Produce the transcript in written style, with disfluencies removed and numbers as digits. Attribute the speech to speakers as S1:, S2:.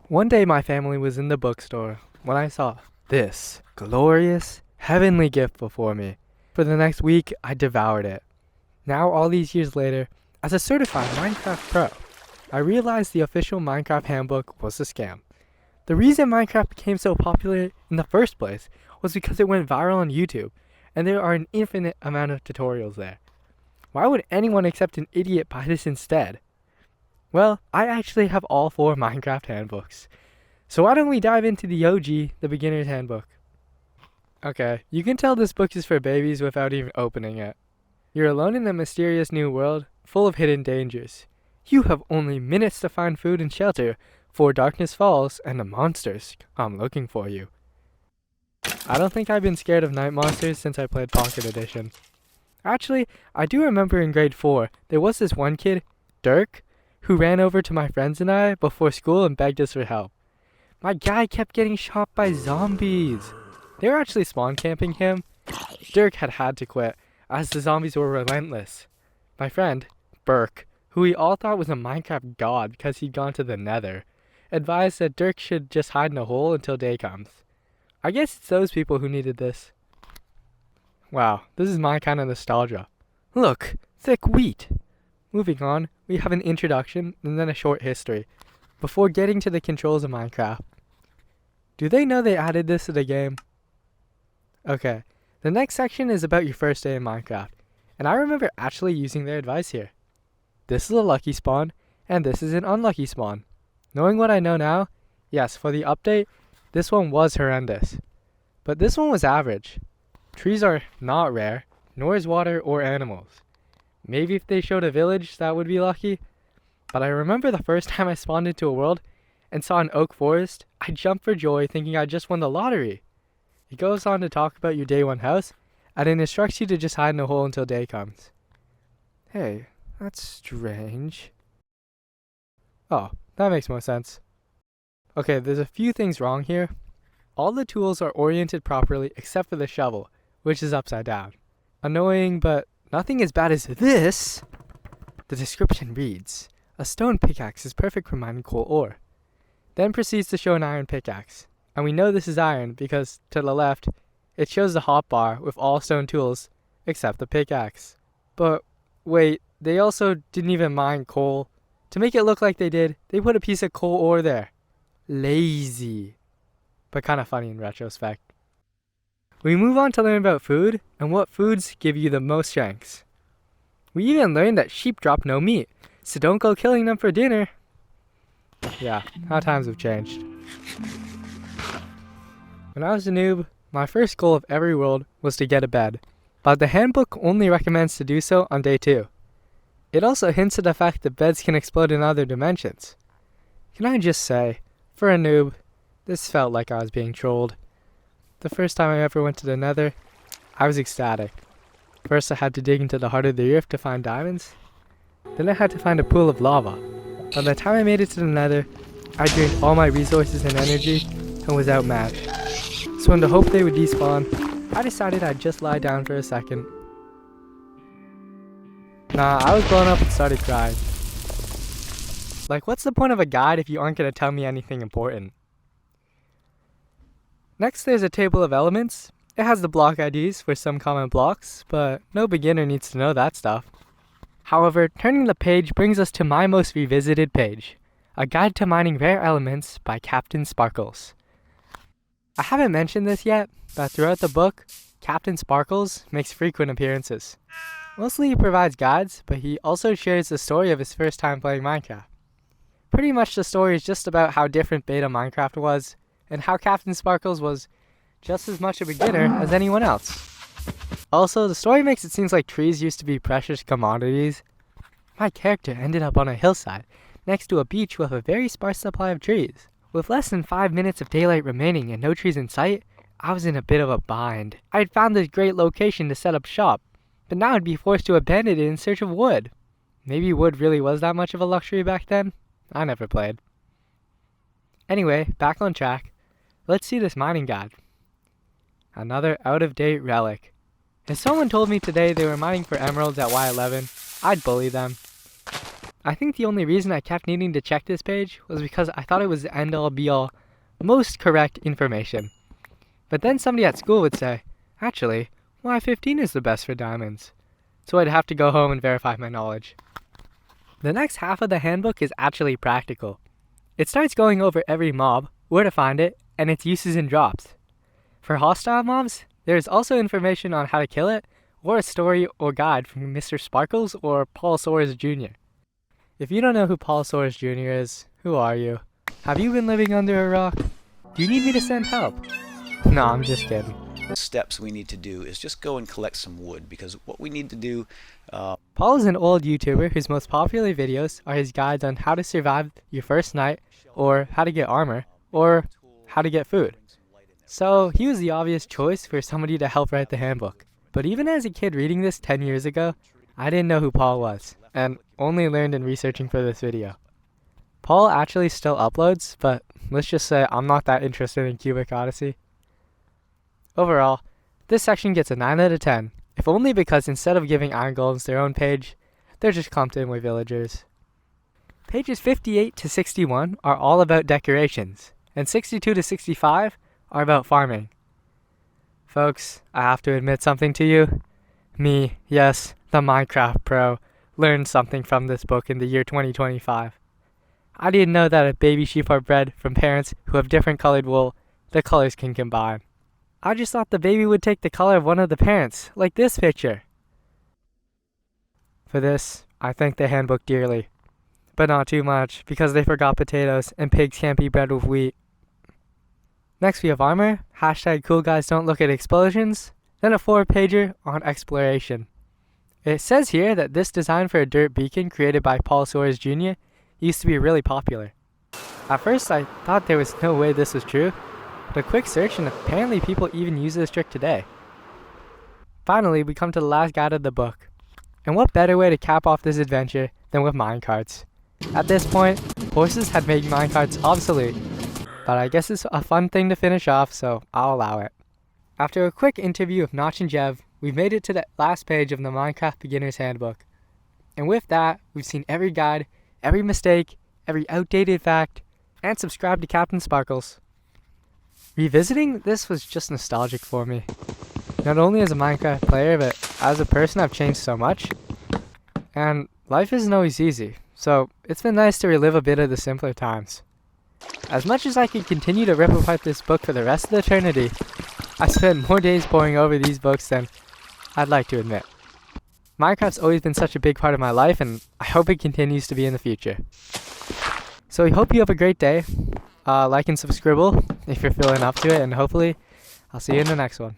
S1: One day my family was in the bookstore when I saw this glorious, heavenly gift before me. For the next week, I devoured it. Now, all these years later, as a certified Minecraft pro, I realized the official Minecraft handbook was a scam. The reason Minecraft became so popular in the first place was because it went viral on YouTube, and there are an infinite amount of tutorials there. Why would anyone accept an idiot buy this instead? Well, I actually have all 4 Minecraft handbooks. So why don't we dive into the OG, the beginner's handbook? Okay, you can tell this book is for babies without even opening it. You're alone in a mysterious new world, full of hidden dangers. You have only minutes to find food and shelter, before darkness falls and the monsters come looking for you. I don't think I've been scared of night monsters since I played Pocket Edition. Actually, I do remember in grade 4, there was this one kid, Dirk, who ran over to my friends and I before school and begged us for help. My guy kept getting shot by zombies. They were actually spawn camping him. Dirk had to quit, as the zombies were relentless. My friend, Burke, who we all thought was a Minecraft god because he'd gone to the nether, advised that Dirk should just hide in a hole until day comes. I guess it's those people who needed this. Wow, this is my kind of nostalgia. Look, thick wheat. Moving on, we have an introduction and then a short history, before getting to the controls of Minecraft. Do they know they added this to the game? Okay, the next section is about your first day in Minecraft, and I remember actually using their advice here. This is a lucky spawn, and this is an unlucky spawn. Knowing what I know now, yes, for the update, this one was horrendous. But this one was average. Trees are not rare, nor is water or animals. Maybe if they showed a village, that would be lucky. But I remember the first time I spawned into a world and saw an oak forest, I jumped for joy thinking I just won the lottery. It goes on to talk about your day 1 house, and it instructs you to just hide in a hole until day comes. Hey, that's strange. Oh, that makes more sense. Okay, there's a few things wrong here. All the tools are oriented properly except for the shovel, which is upside down. Annoying, but nothing as bad as this. The description reads, a stone pickaxe is perfect for mining coal ore. Then proceeds to show an iron pickaxe. And we know this is iron because, to the left, it shows the hotbar with all stone tools except the pickaxe. But wait, they also didn't even mine coal. To make it look like they did, they put a piece of coal ore there. Lazy. But kind of funny in retrospect. We move on to learn about food and what foods give you the most strengths. We even learned that sheep drop no meat, so don't go killing them for dinner. Yeah, how times have changed. When I was a noob, my first goal of every world was to get a bed, but the handbook only recommends to do so on day 2. It also hints at the fact that beds can explode in other dimensions. Can I just say, for a noob, this felt like I was being trolled. The first time I ever went to the nether, I was ecstatic. First I had to dig into the heart of the earth to find diamonds. Then I had to find a pool of lava. By the time I made it to the nether, I drained all my resources and energy and was outmatched. So in the hope they would despawn, I decided I'd just lie down for a second. Nah, I was blown up and started crying. Like, what's the point of a guide if you aren't going to tell me anything important? Next, there's a table of elements. It has the block IDs for some common blocks, but no beginner needs to know that stuff. However, turning the page brings us to my most revisited page, A Guide to Mining Rare Elements by Captain Sparkles. I haven't mentioned this yet, but throughout the book, Captain Sparkles makes frequent appearances. Mostly he provides guides, but he also shares the story of his first time playing Minecraft. Pretty much the story is just about how different beta Minecraft was, and how Captain Sparkles was just as much a beginner as anyone else. Also, the story makes it seem like trees used to be precious commodities. My character ended up on a hillside, next to a beach with a very sparse supply of trees. With less than 5 minutes of daylight remaining and no trees in sight, I was in a bit of a bind. I had found this great location to set up shop, but now I'd be forced to abandon it in search of wood. Maybe wood really was that much of a luxury back then? I never played. Anyway, back on track. Let's see this mining guide. Another out-of-date relic. If someone told me today they were mining for emeralds at Y11, I'd bully them. I think the only reason I kept needing to check this page was because I thought it was the end-all be-all, most correct information. But then somebody at school would say, actually, Y15 is the best for diamonds. So I'd have to go home and verify my knowledge. The next half of the handbook is actually practical. It starts going over every mob, where to find it, and its uses and drops. For hostile mobs, there is also information on how to kill it, or a story or guide from Mr. Sparkles or Paul Soares Jr. If you don't know who Paul Soares Jr. is, who are you? Have you been living under a rock? Do you need me to send help? No, I'm just kidding.
S2: Steps we need to do is just go and collect some wood, because what we need to do...
S1: Paul is an old YouTuber whose most popular videos are his guides on how to survive your first night, or how to get armor, or how to get food. So he was the obvious choice for somebody to help write the handbook. But even as a kid reading this 10 years ago, I didn't know who Paul was, and only learned in researching for this video. Paul actually still uploads, but let's just say I'm not that interested in Cubic Odyssey. Overall, this section gets a 9 out of 10, if only because instead of giving iron golems their own page, they're just clumped in with villagers. Pages 58 to 61 are all about decorations, and 62 to 65 are about farming. Folks, I have to admit something to you. Me, yes, the Minecraft pro, learned something from this book in the year 2025. I didn't know that if baby sheep are bred from parents who have different colored wool, the colors can combine. I just thought the baby would take the color of one of the parents, like this picture. For this, I thank the handbook dearly. But not too much, because they forgot potatoes, and pigs can't be bred with wheat. Next we have armor, hashtag cool guys don't look at explosions, then a 4-pager on exploration. It says here that this design for a dirt beacon created by Paul Soares Jr. used to be really popular. At first I thought there was no way this was true, but a quick search and apparently people even use this trick today. Finally, we come to the last guide of the book. And what better way to cap off this adventure than with minecarts? At this point, horses had made minecarts obsolete, but I guess it's a fun thing to finish off, so I'll allow it. After a quick interview with Notch and Jev, we've made it to the last page of the Minecraft Beginner's Handbook. And with that, we've seen every guide, every mistake, every outdated fact, and subscribed to Captain Sparkles. Revisiting this was just nostalgic for me. Not only as a Minecraft player, but as a person I've changed so much. And life isn't always easy, so it's been nice to relive a bit of the simpler times. As much as I could continue to rip apart this book for the rest of eternity, I spent more days poring over these books than I'd like to admit. Minecraft's always been such a big part of my life, and I hope it continues to be in the future. So I hope you have a great day. Like and subscribe if you're feeling up to it, and hopefully I'll see you in the next one.